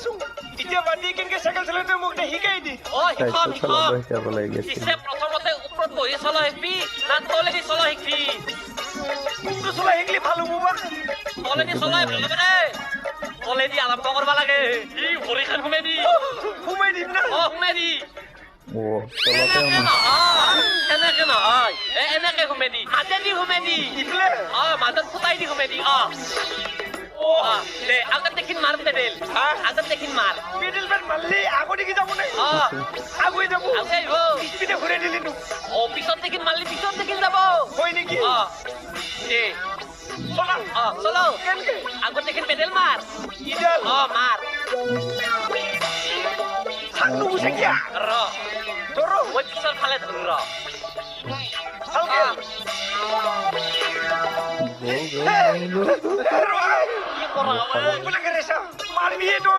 আছো এতিয়া বাদি কেনকে চাইকেল চলাতে মোক শিকাই দি অ শিকাম চাইকেল চলাব শিকাম শিকাব লাগে পিছে প্ৰথমতে ওপৰত বহি চলা শিকবি না তলেদি চলা শিকবি কোনটো চলা শিকলি ভাল হ'ব বা তলেদি চলাই ভাল হ'ব দে তলেদি আৰম্ভ কৰিব লাগে ই ভৰিখন সোমাই দি সোমাই দিম না সোমাই দি ও তলতে এনেকে নহয় এনেকে নহয় এনেকে সোমাই দি হাতেদি সোমাই দি ইফালে মাজত ফুটাই দি সোমাই দি দে আগত দেখিন মাৰ পেডেল আগত দেখিন মাৰ পেডেল পেড মারলি আগো দিকে যাব না আগুই যাব আগে আহিব পিঠে ঘুরে দিলি নু পিছত দেখিন মারলি পিছত দেখিন যাব হয় নেকি দে চলা চলো কেনকে আগত দেখিন পেডেল মার ইডাল মার সাংনু বুঝে গিয়া র ধরো ওই পিছৰ ফালে ধৰ ৰ হালকা গো ধৰো কি কৰা বলা কৰে সব মাৰবি তো